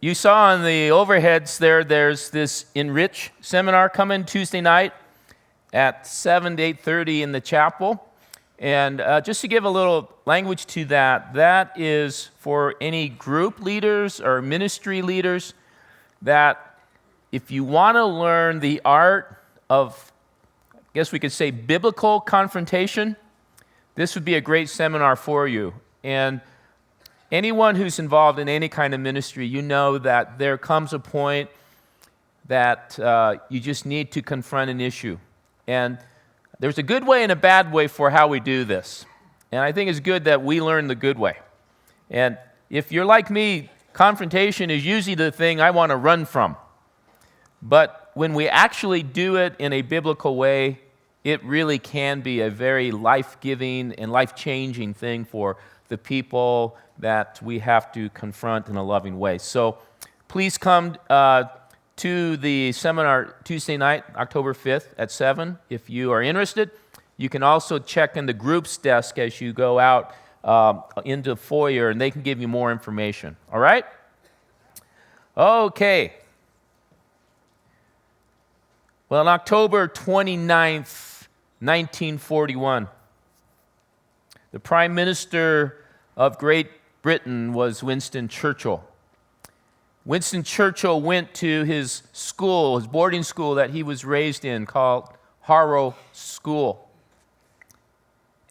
You saw on the overheads there's this Enrich seminar coming Tuesday night at 7 to 8:30 in the chapel. And just to give a little language to that, that is for any group leaders or ministry leaders that if you want to learn the art of, I guess we could say, biblical confrontation, this would be a great seminar for you. And anyone who's involved in any kind of ministry, you know that there comes a point that you just need to confront an issue. And there's a good way and a bad way for how we do this. And I think it's good that we learn the good way. And if you're like me, confrontation is usually the thing I want to run from. But when we actually do it in a biblical way, it really can be a very life-giving and life-changing thing for the people that we have to confront in a loving way. So please come to the seminar Tuesday night, October 5th at 7. If you are interested, you can also check in the groups desk as you go out into the foyer, and they can give you more information. All right? Okay. Well, on October 29th, 1941, the Prime Minister of Great Britain was Winston Churchill. Winston Churchill went to his school, his boarding school that he was raised in, called Harrow School.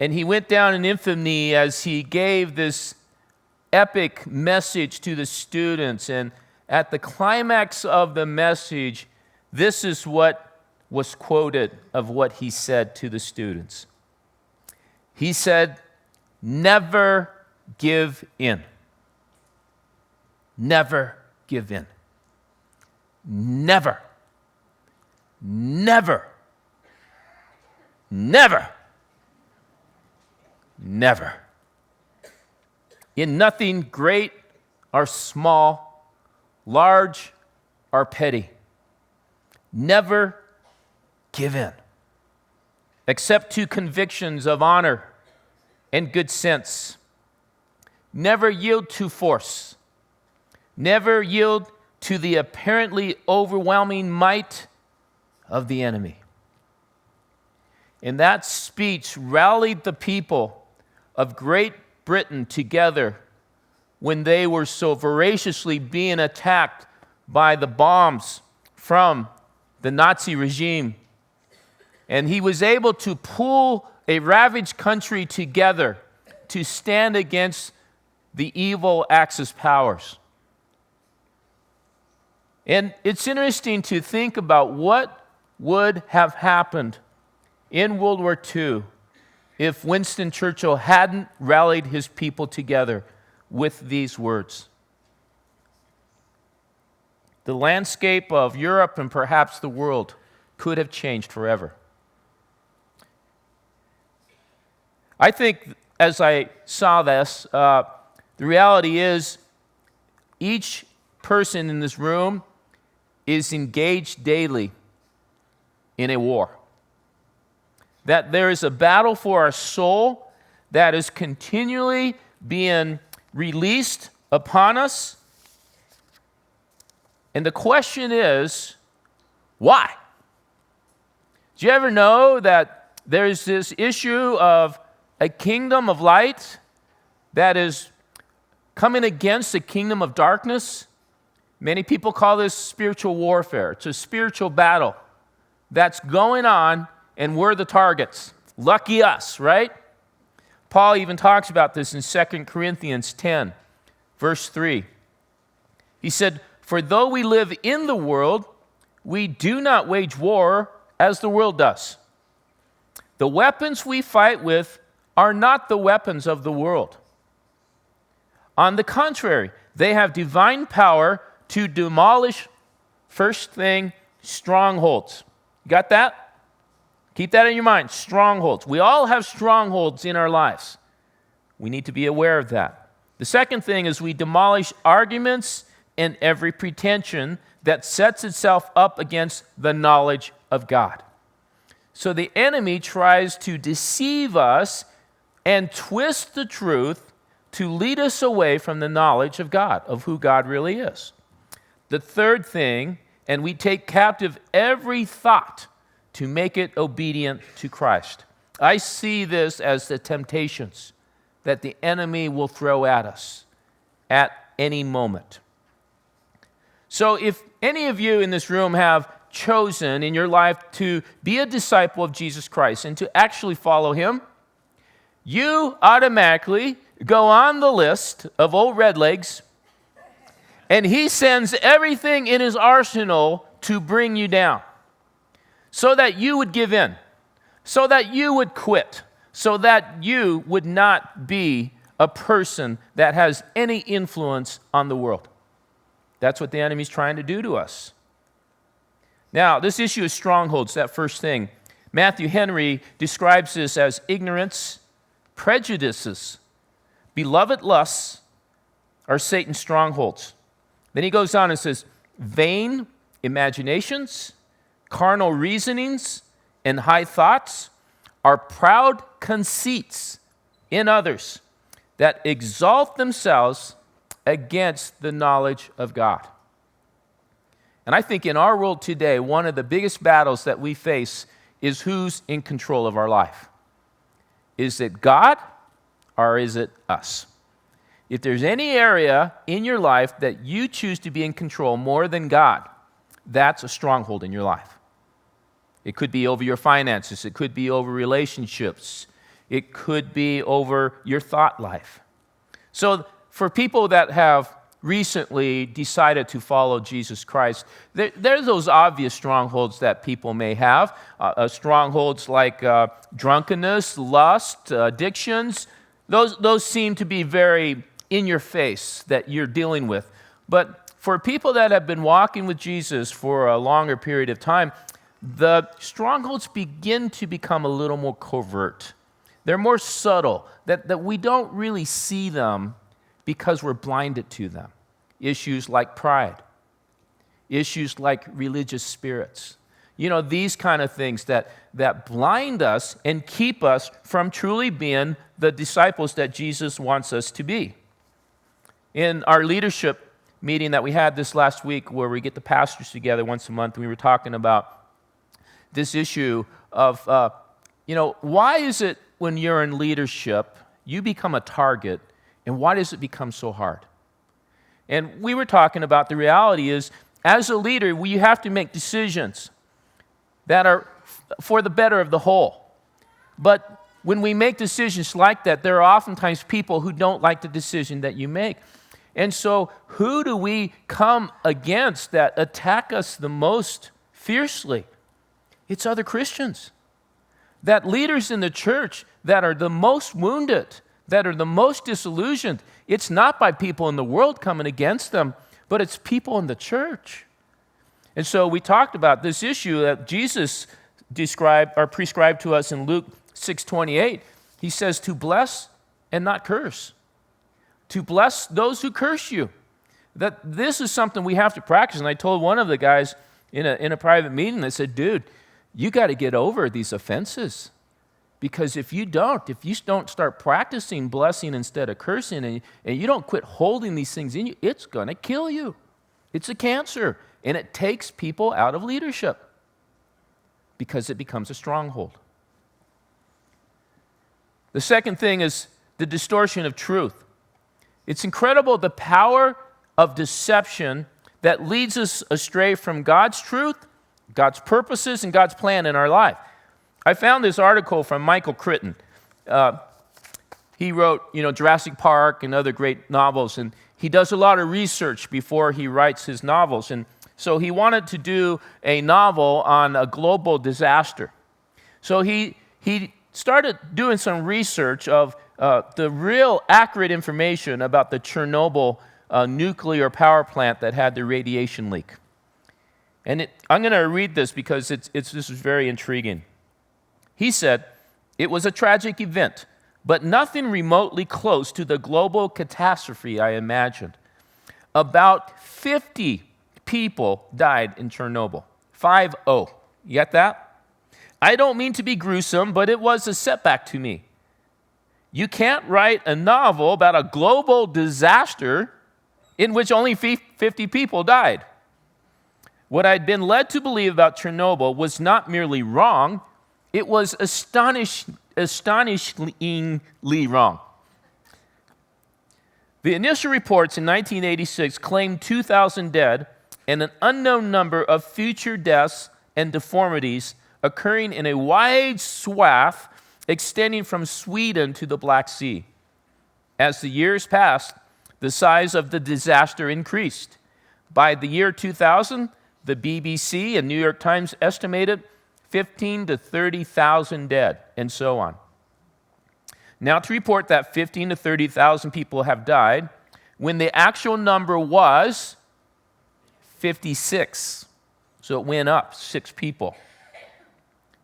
And he went down in infamy as he gave this epic message to the students. And at the climax of the message, this is what was quoted of what he said to the students. He said, "Never give in. Never give in. Never. Never. Never. Never. In nothing great or small, large or petty. Never give in, except to convictions of honor and good sense. Never yield to force. Never yield to the apparently overwhelming might of the enemy." And that speech rallied the people of Great Britain together when they were so voraciously being attacked by the bombs from the Nazi regime. And he was able to pull a ravaged country together to stand against the evil Axis powers. And it's interesting to think about what would have happened in World War II if Winston Churchill hadn't rallied his people together with these words. The landscape of Europe and perhaps the world could have changed forever. I think as I saw this, the reality is each person in this room is engaged daily in a war. That there is a battle for our soul that is continually being released upon us. And the question is, why? Do you ever know that there's this issue of a kingdom of light that is coming against a kingdom of darkness? Many people call this spiritual warfare. It's a spiritual battle that's going on, and we're the targets. Lucky us, right? Paul even talks about this in 2 Corinthians 10, verse 3. He said, "For though we live in the world, we do not wage war as the world does. The weapons we fight with are not the weapons of the world. On the contrary, they have divine power to demolish," first thing, strongholds. You got that? Keep that in your mind, strongholds. We all have strongholds in our lives. We need to be aware of that. The second thing is we demolish arguments and every pretension that sets itself up against the knowledge of God. So the enemy tries to deceive us and twist the truth to lead us away from the knowledge of God, of who God really is. The third thing, and we take captive every thought to make it obedient to Christ. I see this as the temptations that the enemy will throw at us at any moment. So if any of you in this room have chosen in your life to be a disciple of Jesus Christ and to actually follow him, you automatically go on the list of old redlegs, and he sends everything in his arsenal to bring you down so that you would give in, so that you would quit, so that you would not be a person that has any influence on the world. That's what the enemy's trying to do to us. Now, this issue of strongholds, that first thing, Matthew Henry describes this as ignorance, prejudices, beloved lusts are Satan's strongholds. Then he goes on and says, vain imaginations, carnal reasonings, and high thoughts are proud conceits in others that exalt themselves against the knowledge of God. And I think in our world today, one of the biggest battles that we face is who's in control of our life. Is it God or is it us? If there's any area in your life that you choose to be in control more than God, that's a stronghold in your life. It could be over your finances. It could be over relationships. It could be over your thought life. So for people that have recently decided to follow Jesus Christ, there's those obvious strongholds that people may have. Strongholds like drunkenness, lust, addictions. Those seem to be very in your face that you're dealing with. But for people that have been walking with Jesus for a longer period of time, the strongholds begin to become a little more covert. They're more subtle, that we don't really see them because we're blinded to them. Issues like pride, issues like religious spirits. You know, these kind of things that blind us and keep us from truly being the disciples that Jesus wants us to be. In our leadership meeting that we had this last week, where we get the pastors together once a month, we were talking about this issue of, why is it when you're in leadership, you become a target, and why does it become so hard? And we were talking about the reality is, as a leader, you have to make decisions that are for the better of the whole. But when we make decisions like that, there are oftentimes people who don't like the decision that you make. And so who do we come against that attack us the most fiercely? It's other Christians. That leaders in the church that are the most wounded, that are the most disillusioned, it's not by people in the world coming against them, but it's people in the church. And so we talked about this issue that Jesus prescribed to us in Luke 6:28. He says to bless and not curse. To bless those who curse you. That this is something we have to practice. And I told one of the guys in a private meeting, I said, dude, you got to get over these offenses. Because if you don't start practicing blessing instead of cursing, and you don't quit holding these things in you, it's going to kill you. It's a cancer. And it takes people out of leadership because it becomes a stronghold. The second thing is the distortion of truth. It's incredible the power of deception that leads us astray from God's truth, God's purposes, and God's plan in our life. I found this article from Michael Crichton. He wrote, Jurassic Park and other great novels, and he does a lot of research before he writes his novels. And so he wanted to do a novel on a global disaster. So he started doing some research of the real accurate information about the Chernobyl nuclear power plant that had the radiation leak. And I'm going to read this because this is very intriguing. He said, "It was a tragic event, but nothing remotely close to the global catastrophe I imagined. About 50 people died in Chernobyl. 50. You get that? I don't mean to be gruesome, but it was a setback to me. You can't write a novel about a global disaster in which only 50 people died. What I'd been led to believe about Chernobyl was not merely wrong, it was astonishingly wrong. The initial reports in 1986 claimed 2,000 dead and an unknown number of future deaths and deformities occurring in a wide swath extending from Sweden to the Black Sea. As the years passed, the size of the disaster increased. By the year 2000, the BBC and New York Times estimated 15 to 30,000 dead, and so on. Now, to report that 15 to 30,000 people have died, when the actual number was 56, so it went up 6 people,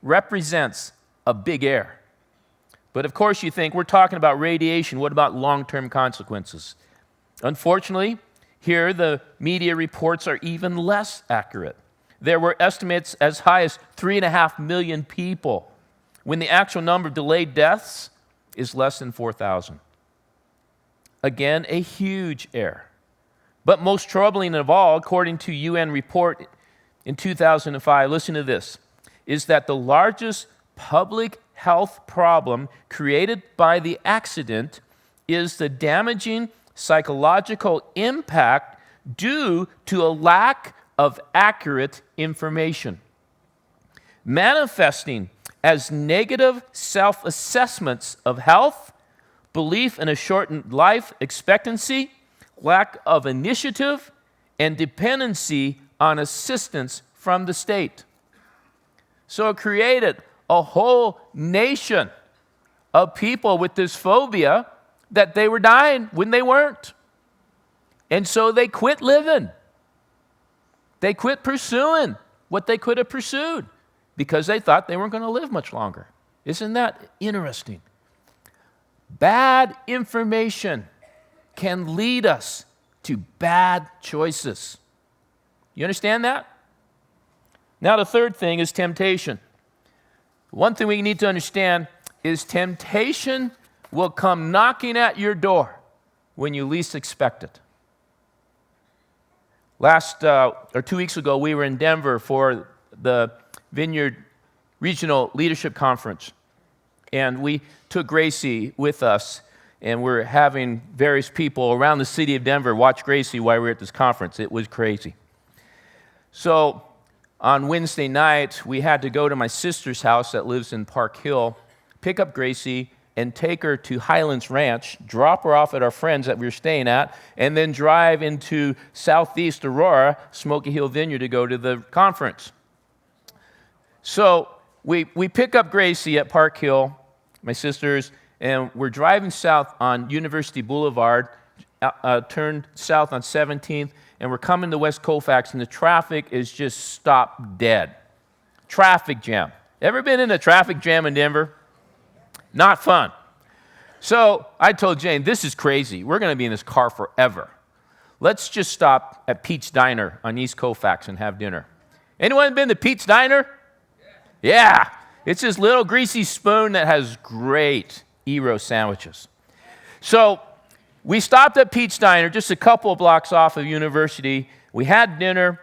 represents a big error. But of course, you think, we're talking about radiation. What about long-term consequences? Unfortunately, here the media reports are even less accurate. There were estimates as high as 3.5 million people, when the actual number of delayed deaths is less than 4,000. Again, a huge error. But most troubling of all, according to UN report in 2005, listen to this, is that the largest public health problem created by the accident is the damaging psychological impact due to a lack of accurate information, manifesting as negative self-assessments of health, belief in a shortened life expectancy, lack of initiative, and dependency on assistance from the state. So it created a whole nation of people with this phobia that they were dying when they weren't. And so they quit living. They quit pursuing what they could have pursued because they thought they weren't going to live much longer. Isn't that interesting? Bad information can lead us to bad choices. You understand that? Now, the third thing is temptation. One thing we need to understand is temptation will come knocking at your door when you least expect it. 2 weeks ago, we were in Denver for the Vineyard Regional Leadership Conference, and we took Gracie with us, and we're having various people around the city of Denver watch Gracie while we were at this conference. It was crazy. So on Wednesday night, we had to go to my sister's house that lives in Park Hill, pick up Gracie, and take her to Highlands Ranch, drop her off at our friends that we were staying at, and then drive into southeast Aurora, Smoky Hill Vineyard, to go to the conference. So we pick up Gracie at Park Hill, my sister's, and we're driving south on University Boulevard, turned south on 17th, and we're coming to West Colfax, and the traffic is just stopped dead. Traffic jam. Ever been in a traffic jam in Denver? Not fun. So I told Jane, this is crazy. We're going to be in this car forever. Let's just stop at Pete's Diner on East Colfax and have dinner. Anyone been to Pete's Diner? Yeah. It's this little greasy spoon that has great gyro sandwiches. So we stopped at Pete's Diner, just a couple of blocks off of University. We had dinner.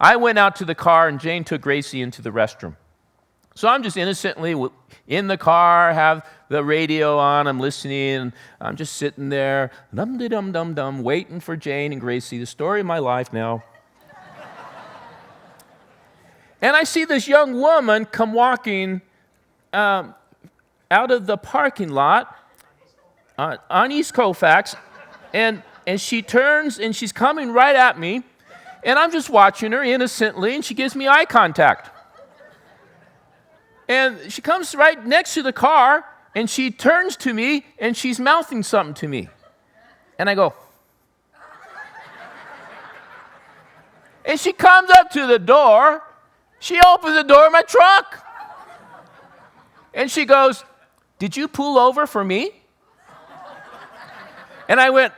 I went out to the car, and Jane took Gracie into the restroom. So I'm just innocently in the car, have the radio on, I'm listening, and I'm just sitting there, dum-de-dum-dum-dum, waiting for Jane and Gracie, the story of my life now. And I see this young woman come walking out of the parking lot on East Colfax, and she turns, and she's coming right at me, and I'm just watching her innocently, and she gives me eye contact. And she comes right next to the car, and she turns to me, and she's mouthing something to me. And I go. And she comes up to the door. She opens the door of my truck. And she goes, "Did you pull over for me?" And I went,